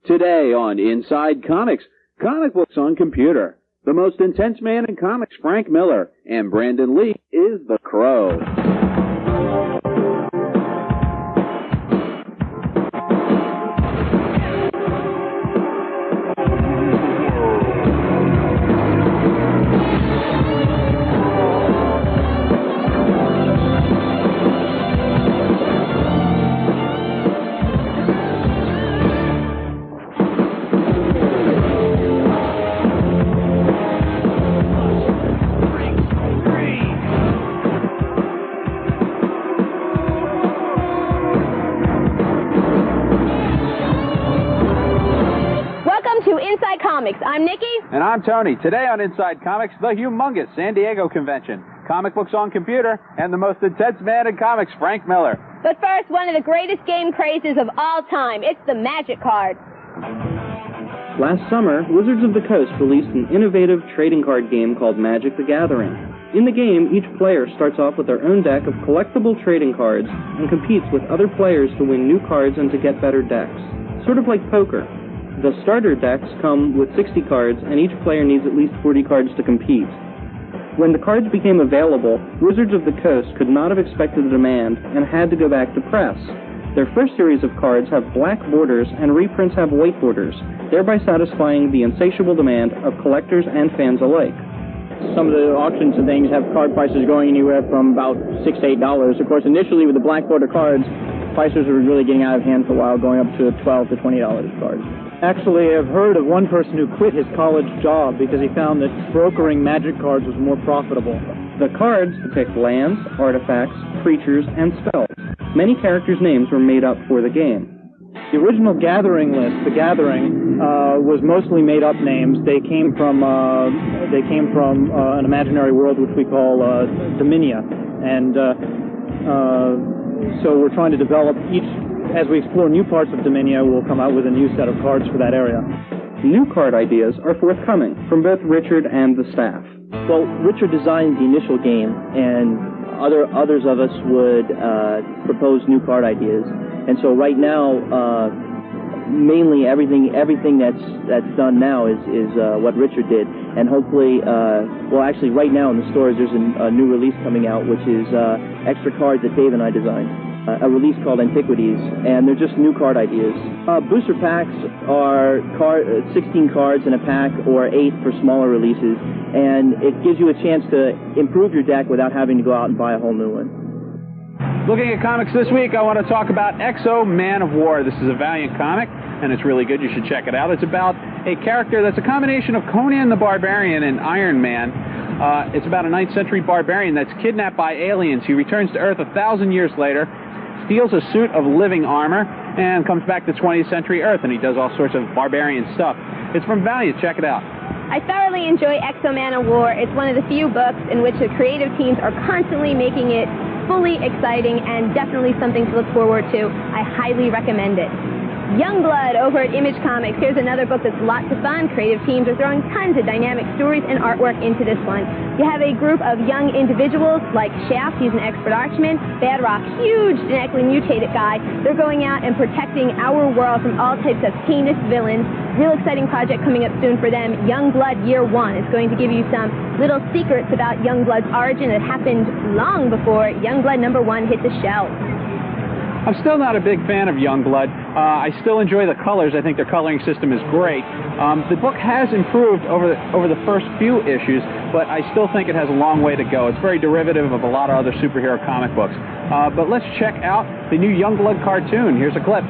Today on Inside Comics, comic books on computer. The most intense man in comics, Frank Miller, and Brandon Lee is the Crow. I'm Nikki. And I'm Tony. Today on Inside Comics, the humongous San Diego convention, comic books on computer, and the most intense man in comics, Frank Miller. But first, one of the greatest game crazes of all time. It's the Magic card. Last summer, Wizards of the Coast released an innovative trading card game called Magic the Gathering. In the game, each player starts off with their own deck of collectible trading cards and competes with other players to win new cards and to get better decks. Sort of like poker. The starter decks come with 60 cards, and each player needs at least 40 cards to compete. When the cards became available, Wizards of the Coast could not have expected the demand and had to go back to press. Their first series of cards have black borders, and reprints have white borders, thereby satisfying the insatiable demand of collectors and fans alike. Some of the auctions and things have card prices going anywhere from about $6 to $8. Of course, initially with the black border cards, prices were really getting out of hand for a while, going up to $12 to $20 cards. Actually, I've heard of one person who quit his college job because he found that brokering Magic cards was more profitable. The cards depict lands, artifacts, creatures, and spells. Many characters' names were made up for the game. The original Gathering list, the Gathering, was mostly made-up names. They came from an imaginary world which we call Dominia, and so we're trying to develop each. As we explore new parts of Dominia, we'll come out with a new set of cards for that area. New card ideas are forthcoming from both Richard and the staff. Well, Richard designed the initial game, and others of us would propose new card ideas. And so right now, mainly everything that's done now is what Richard did. And hopefully, well, actually, right now in the stores, there's a new release coming out, which is extra cards that Dave and I designed. A release called Antiquities, and they're just new card ideas. Booster packs are 16 cards in a pack, or 8 for smaller releases, and it gives you a chance to improve your deck without having to go out and buy a whole new one. Looking at comics this week, I want to talk about X-O Man of War. This is a Valiant comic, and it's really good. You should check it out. It's about a character that's a combination of Conan the Barbarian and Iron Man. It's about a 9th century barbarian that's kidnapped by aliens. He returns to Earth 1,000 years later, steals a suit of living armor, and comes back to 20th century Earth, and he does all sorts of barbarian stuff. It's from Valiant. Check it out. I thoroughly enjoy X-O Man of War. It's one of the few books in which the creative teams are constantly making it fully exciting and definitely something to look forward to. I highly recommend it. Youngblood over at Image Comics. Here's another book that's lots of fun. Creative teams are throwing tons of dynamic stories and artwork into this one. You have a group of young individuals like Shaft, he's an expert archman, Badrock, huge genetically mutated guy. They're going out and protecting our world from all types of heinous villains. Real exciting project coming up soon for them. Youngblood Year 1 is going to give you some little secrets about Youngblood's origin that happened long before Youngblood number 1 hit the shelves. I'm still not a big fan of Youngblood. I still enjoy the colors. I think their coloring system is great. The book has improved over the first few issues, but I still think it has a long way to go. It's very derivative of a lot of other superhero comic books. But let's check out the new Youngblood cartoon. Here's a clip.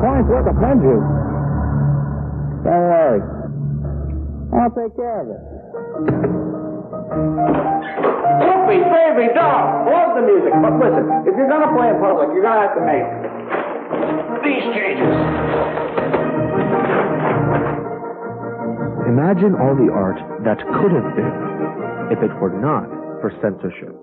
points worth of fun juice. Don't worry. I'll take care of it. Whoopi, baby, dog. Love the music. But listen, if you're going to play in public, you're going to have to make these changes. Imagine all the art that could have been if it were not for censorship.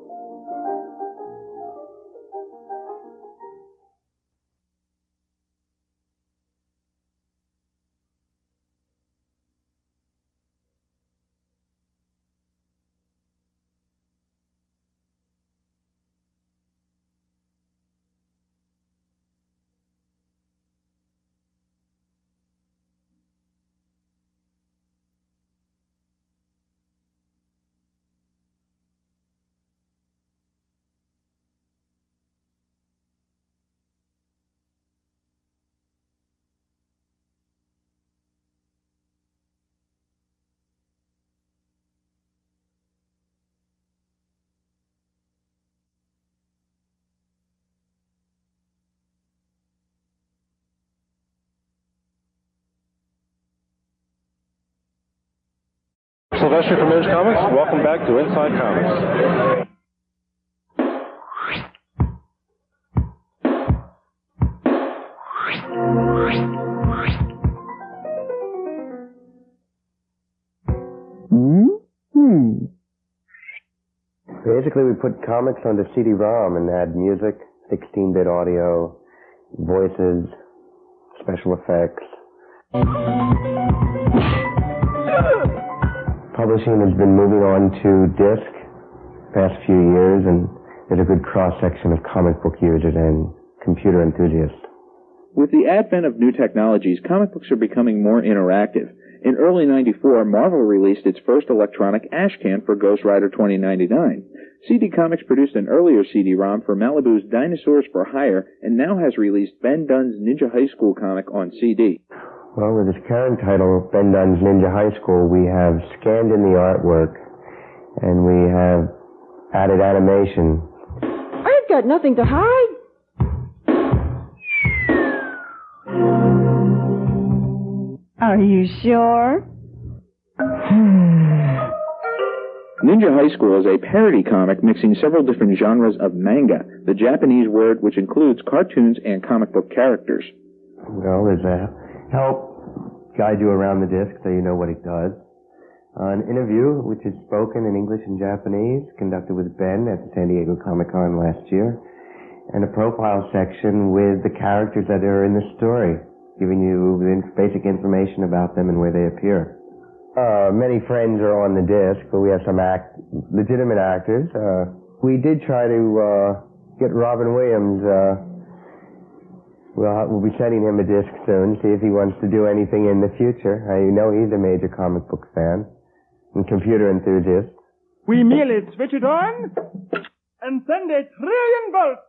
Sylvester from Image Comics. Welcome back to Inside Comics. Basically, we put comics onto CD-ROM and add music, 16-bit audio, voices, special effects. Publishing has been moving on to disc past few years, and there's a good cross-section of comic book users and computer enthusiasts. With the advent of new technologies, comic books are becoming more interactive. In early '94, Marvel released its first electronic ashcan for Ghost Rider 2099. CD Comics produced an earlier CD-ROM for Malibu's Dinosaurs for Hire, and now has released Ben Dunn's Ninja High School comic on CD. Well, with this current title, Ben Dunn's Ninja High School, we have scanned in the artwork, and we have added animation. I've got nothing to hide. Are you sure? Ninja High School is a parody comic mixing several different genres of manga, the Japanese word which includes cartoons and comic book characters. Well, there's a help guide you around the disc so you know what it does. An interview, which is spoken in English and Japanese, conducted with Ben at the San Diego Comic-Con last year, and a profile section with the characters that are in the story, giving you basic information about them and where they appear. Many friends are on the disc, but we have some legitimate actors. We did try to get Robin Williams. We'll be sending him a disc soon, see if he wants to do anything in the future. You know he's a major comic book fan and computer enthusiast. We merely switch it on and send a trillion volts.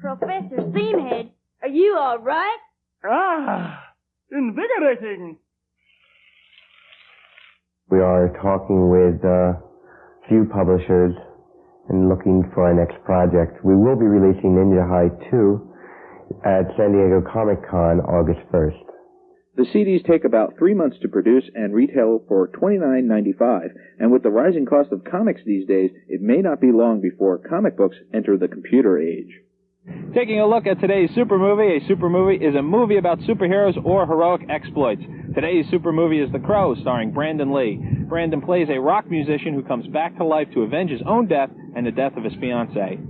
Professor Seamhead, are you all right? Ah, invigorating. We are talking with a few publishers and looking for our next project. We will be releasing Ninja High 2 at San Diego Comic-Con August 1st. The CDs take about 3 months to produce and retail for $29.95, and with the rising cost of comics these days, it may not be long before comic books enter the computer age. Taking a look at today's super movie. A super movie is a movie about superheroes or heroic exploits. Today's super movie is The Crow, starring Brandon Lee. Brandon plays a rock musician who comes back to life to avenge his own death and the death of his fiancée.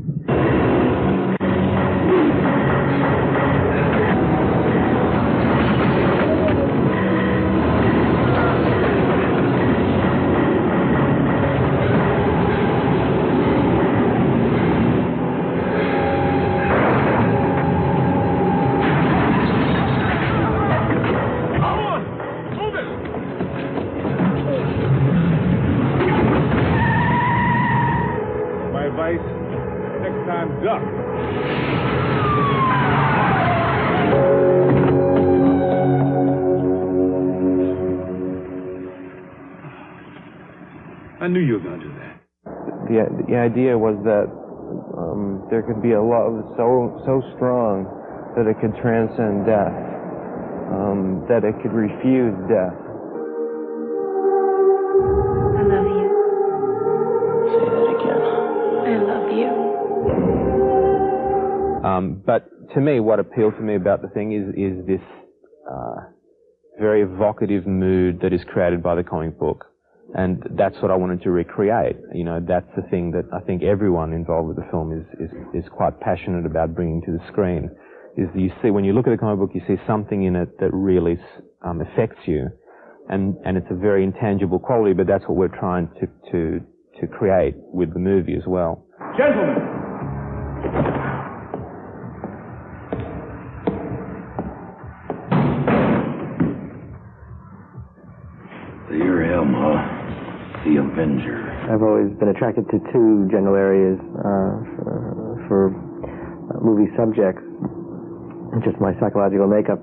I knew you were going to do that. the idea was that there could be a love so strong that it could transcend death, that it could refuse death. I love you. Say that again. I love you. But to me, what appealed to me about the thing is this very evocative mood that is created by the comic book. And that's what I wanted to recreate. You know, that's the thing that I think everyone involved with the film is quite passionate about bringing to the screen. Is you see, when you look at the comic book, you see something in it that really affects you. And it's a very intangible quality, but that's what we're trying to create with the movie as well. Gentlemen, So you're him, huh? The Avenger. I've always been attracted to two general areas for movie subjects, just my psychological makeup.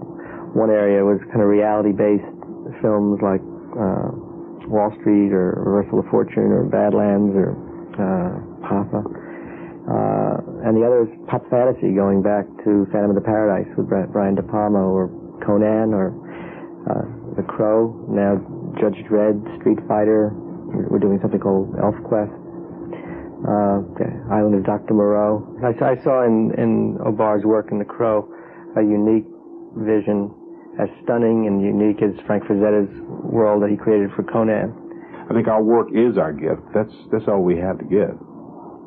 One area was kind of reality-based films like Wall Street or Reversal of Fortune or Badlands or Papa. And the other is pop fantasy, going back to Phantom of the Paradise with Brian De Palma, or Conan, or The Crow, now Judge Dredd, Street Fighter. We're doing something called Elf Quest. Island of Dr. Moreau. I saw in O'Barr's work in The Crow a unique vision, as stunning and unique as Frank Frazetta's world that he created for Conan. I think our work is our gift. That's all we have to give.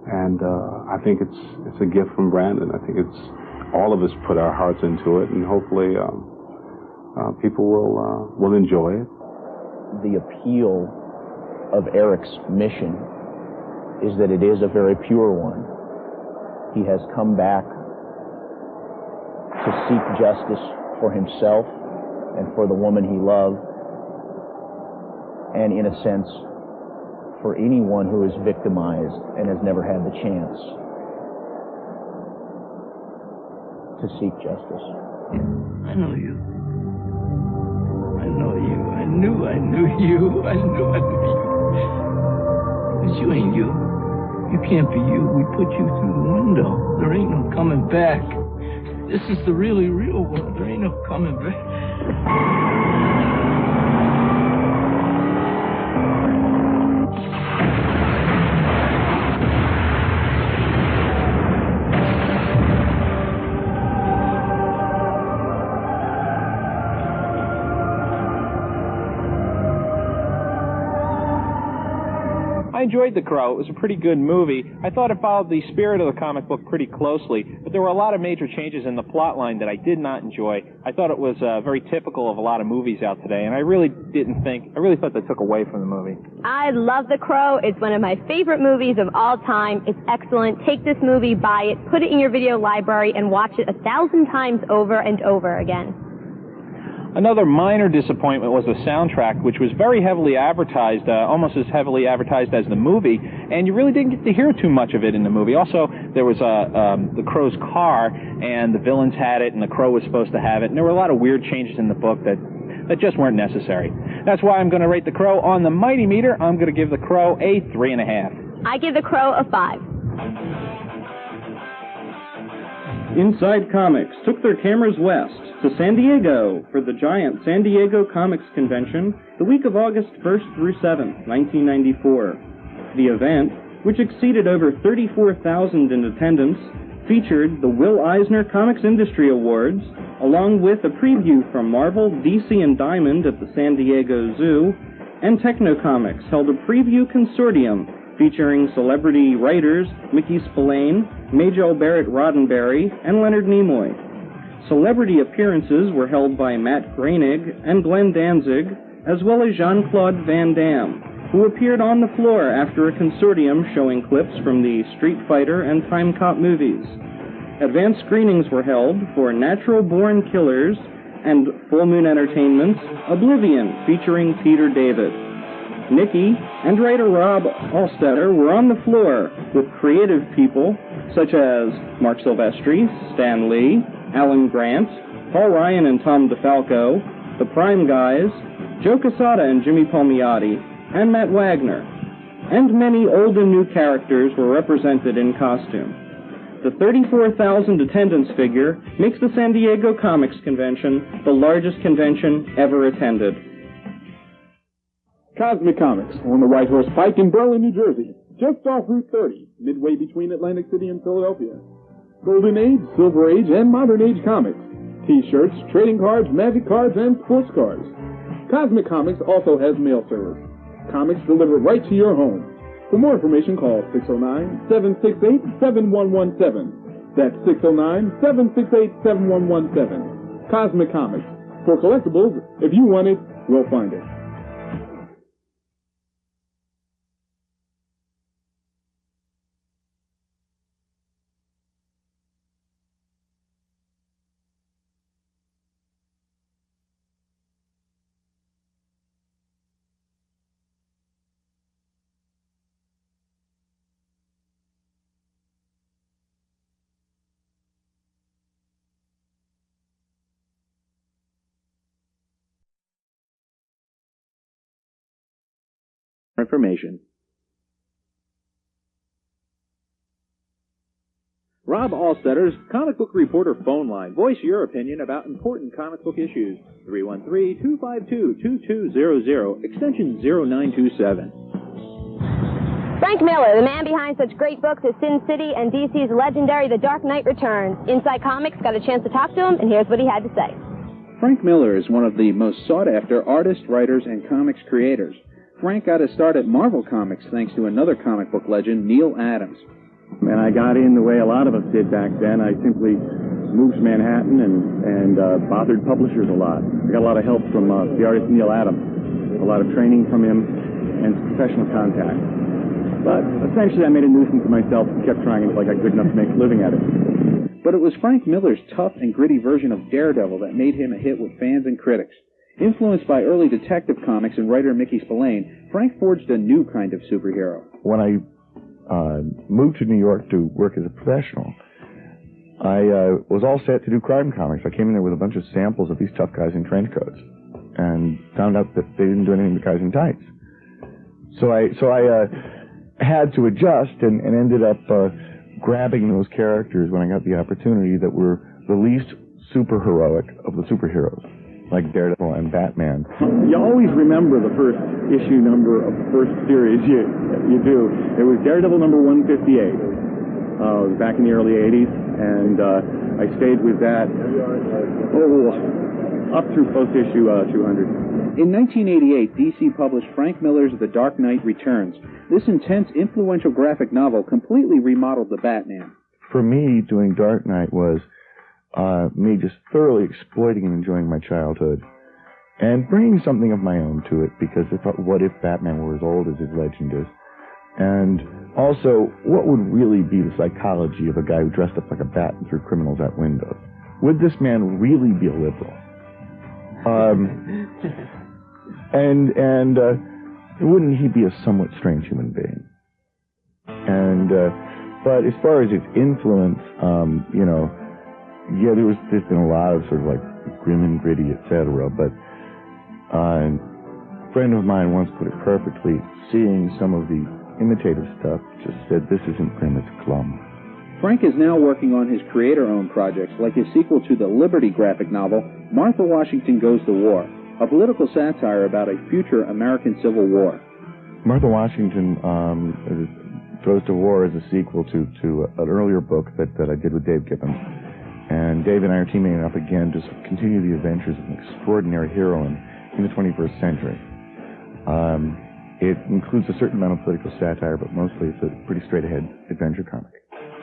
And I think it's a gift from Brandon. I think it's all of us put our hearts into it, and hopefully people will enjoy it. The appeal of Eric's mission is that it is a very pure one. He has come back to seek justice for himself and for the woman he loved, and in a sense, for anyone who is victimized and has never had the chance to seek justice. I know you. I know you. I knew you. I knew you. But you ain't you. You can't be you. We put you through the window. There ain't no coming back. This is the really real world. There ain't no coming back. I enjoyed The Crow. It was a pretty good movie. I thought it followed the spirit of the comic book pretty closely, but there were a lot of major changes in the plot line that I did not enjoy. I thought it was very typical of a lot of movies out today, and I really thought they took away from the movie. I love The Crow. It's one of my favorite movies of all time. It's excellent. Take this movie, buy it, put it in your video library, and watch it 1,000 times over and over again. Another minor disappointment was the soundtrack, which was very heavily advertised, almost as heavily advertised as the movie, and you really didn't get to hear too much of it in the movie. Also, there was the Crow's car, and the villains had it, and the Crow was supposed to have it, and there were a lot of weird changes in the book that just weren't necessary. That's why I'm going to rate The Crow on the Mighty Meter. I'm going to give The Crow a 3.5. I give The Crow a 5. Inside Comics took their cameras west to San Diego for the giant San Diego Comics Convention the week of August 1st through 7th, 1994. The event, which exceeded over 34,000 in attendance, featured the Will Eisner Comics Industry Awards, along with a preview from Marvel, DC, and Diamond at the San Diego Zoo, and Technocomics held a preview consortium featuring celebrity writers Mickey Spillane, Majel Barrett Roddenberry, and Leonard Nimoy. Celebrity appearances were held by Matt Groening and Glenn Danzig, as well as Jean-Claude Van Damme, who appeared on the floor after a consortium showing clips from the Street Fighter and Time Cop movies. Advanced screenings were held for Natural Born Killers and Full Moon Entertainment's Oblivion, featuring Peter David. Nikki and writer Rob Allstetter were on the floor with creative people such as Mark Silvestri, Stan Lee, Alan Grant, Paul Ryan and Tom DeFalco, The Prime Guys, Joe Quesada and Jimmy Palmiotti, and Matt Wagner. and many old and new characters were represented in costume. The 34,000 attendance figure makes the San Diego Comics Convention the largest convention ever attended. Cosmic Comics on the White Horse Pike in Berlin, New Jersey, just off Route 30, midway between Atlantic City and Philadelphia. Golden Age, Silver Age, and Modern Age comics. T-shirts, trading cards, magic cards, and sports cards. Cosmic Comics also has mail service. Comics delivered right to your home. For more information, call 609-768-7117. That's 609-768-7117. Cosmic Comics. For collectibles, if you want it, we'll find it. Information. Rob Allstetter's Comic Book Reporter phone line. Voice your opinion about important comic book issues. 313-252-2200, extension 0927. Frank Miller, the man behind such great books as Sin City and DC's legendary The Dark Knight Returns. Inside Comics got a chance to talk to him, and here's what he had to say. Frank Miller is one of the most sought-after artists, writers, and comics creators. Frank got his start at Marvel Comics thanks to another comic book legend, Neil Adams. And I got in the way a lot of us did back then. I simply moved to Manhattan and bothered publishers a lot. I got a lot of help from the artist Neil Adams, a lot of training from him, and professional contact. But essentially I made a nuisance of myself and kept trying until I got good enough to make a living at it. But it was Frank Miller's tough and gritty version of Daredevil that made him a hit with fans and critics. Influenced by early detective comics and writer Mickey Spillane, Frank forged a new kind of superhero. When I moved to New York to work as a professional, I was all set to do crime comics. I came in there with a bunch of samples of these tough guys in trench coats and found out that they didn't do anything but guys in tights. So I had to adjust and ended up grabbing those characters when I got the opportunity that were the least superheroic of the superheroes, like Daredevil and Batman. You always remember the first issue number of the first series you do. It was Daredevil number 158, back in the early 80s, and I stayed with that up through post-issue 200. In 1988, DC published Frank Miller's The Dark Knight Returns. This intense, influential graphic novel completely remodeled the Batman. For me, doing Dark Knight was me just thoroughly exploiting and enjoying my childhood and bringing something of my own to it, because what if Batman were as old as his legend is? And also, what would really be the psychology of a guy who dressed up like a bat and threw criminals out windows? Would this man really be a liberal? And wouldn't he be a somewhat strange human being? And but as far as its influence, yeah, there's been a lot of sort of like grim and gritty, etc. But a friend of mine once put it perfectly. Seeing some of the imitative stuff, just said, "This isn't grim, it's glum." Frank is now working on his creator-owned projects, like his sequel to the Liberty graphic novel, Martha Washington Goes to War, a political satire about a future American Civil War. Martha Washington Goes to War is a sequel to an earlier book that I did with Dave Gibbons. And Dave and I are teaming up again to continue the adventures of an extraordinary heroine in the 21st century. It includes a certain amount of political satire, but mostly it's a pretty straight-ahead adventure comic.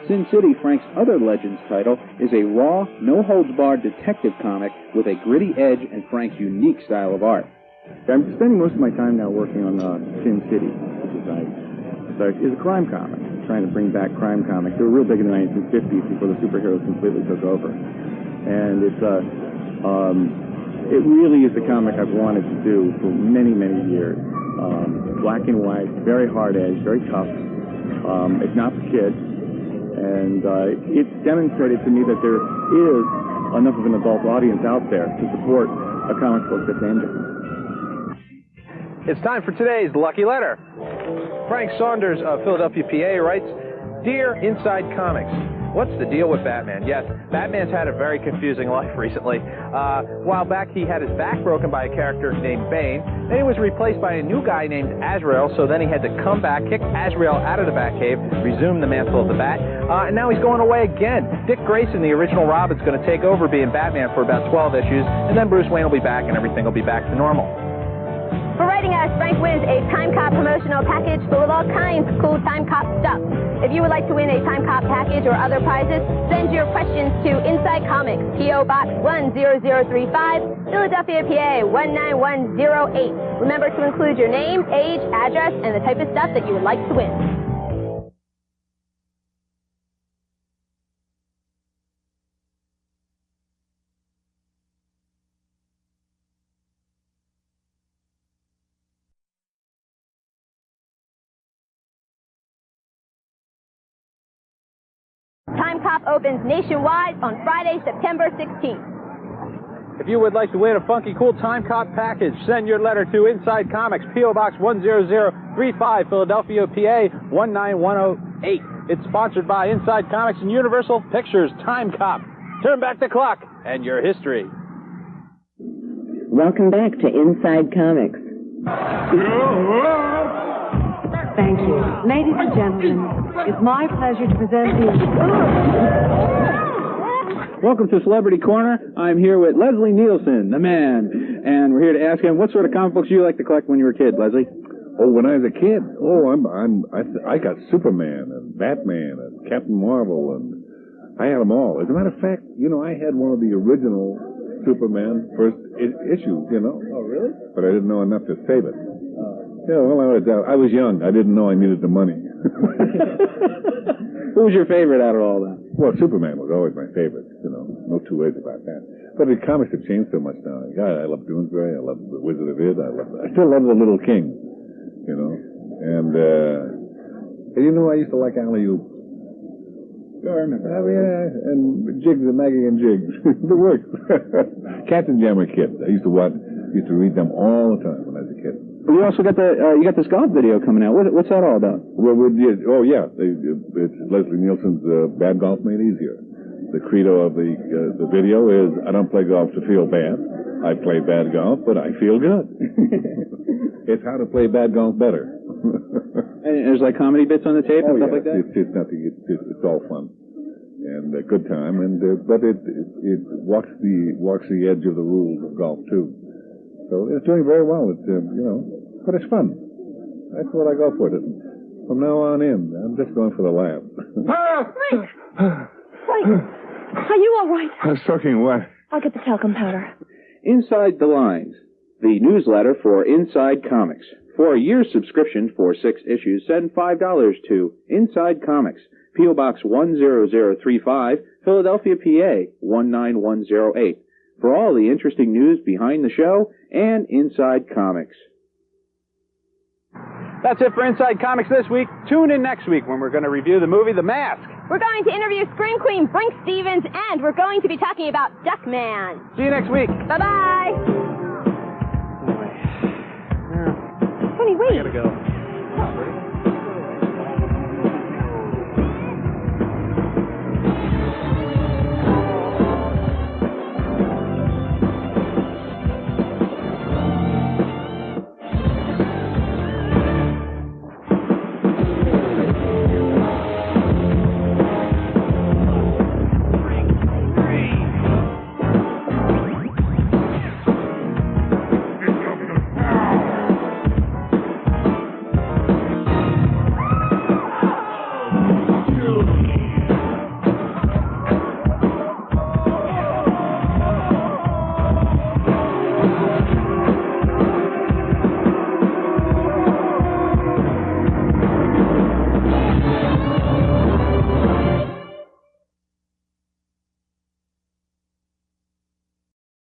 Sin City, Frank's other Legends title, is a raw, no-holds-barred detective comic with a gritty edge and Frank's unique style of art. I'm spending most of my time now working on Sin City, which is a crime comic, trying to bring back crime comics. They were real big in the 1950s before the superheroes completely took over. And it really is the comic I've wanted to do for many, many years. Black and white, very hard edge, very tough. It's not for kids. And it's demonstrated to me that there is enough of an adult audience out there to support a comic book that's aimed at them. It's time for today's Lucky Letter. Frank Saunders of Philadelphia, PA writes, Dear Inside Comics, what's the deal with Batman? Yes, Batman's had a very confusing life recently. A while back, he had his back broken by a character named Bane. Then he was replaced by a new guy named Azrael, so then he had to come back, kick Azrael out of the Batcave, resume the mantle of the Bat, and now he's going away again. Dick Grayson, the original Robin's going to take over being Batman for about 12 issues, and then Bruce Wayne will be back and everything will be back to normal. For writing us, Frank wins a Time Cop promotional package full of all kinds of cool Time Cop stuff. If you would like to win a Time Cop package or other prizes, send your questions to Inside Comics, P.O. Box 10035, Philadelphia, PA 19108. Remember to include your name, age, address, and the type of stuff that you would like to win. Time Cop opens nationwide on Friday, September 16th. If you would like to win a funky, cool Time Cop package, send your letter to Inside Comics, P.O. Box 10035, Philadelphia, PA 19108. It's sponsored by Inside Comics and Universal Pictures. Time Cop. Turn back the clock and your history. Welcome back to Inside Comics. Thank you. Ladies and gentlemen, it's my pleasure to present the... Welcome to Celebrity Corner. I'm here with Leslie Nielsen, the man, and we're here to ask him what sort of comic books you like to collect when you were a kid, Leslie. Oh, when I was a kid, I got Superman and Batman and Captain Marvel, and I had them all. As a matter of fact, I had one of the original Superman first issues, Oh, really? But I didn't know enough to save it. Yeah, well, I was young. I didn't know I needed the money. Who was your favorite out of all that? Well, Superman was always my favorite. No two ways about that. But the comics have changed so much now. I love Doonesbury. I love the Wizard of Id. I still love the Little King. And I used to like Alley-Oop. Oh, I remember. Yeah, and Jiggs and Maggie and Jiggs. The works. Captain Jammer Kid. I used to read them all the time when I was a kid. You also got you got this golf video coming out. What's that all about? Well, it's Leslie Nielsen's Bad Golf Made Easier. The credo of the video is, I don't play golf to feel bad. I play bad golf, but I feel good. It's how to play bad golf better. And there's like comedy bits on the tape and stuff like that? It's nothing. It's all fun and a good time, but it walks the edge of the rules of golf too. So it's doing very well. It's but it's fun. That's what I go for. From now on in, I'm just going for the laugh. Frank, are you all right? I was talking what? I'll get the talcum powder. Inside the Lines, the newsletter for Inside Comics. For a year's subscription for 6 issues, send $5 to Inside Comics, P.O. Box 10035, Philadelphia, PA 19108. For all the interesting news behind the show and Inside Comics. That's it for Inside Comics this week. Tune in next week when we're going to review the movie The Mask. We're going to interview Screen Queen Brink Stevens, and we're going to be talking about Duckman. See you next week. Bye-bye. Anyway. Honey, wait. I gotta go.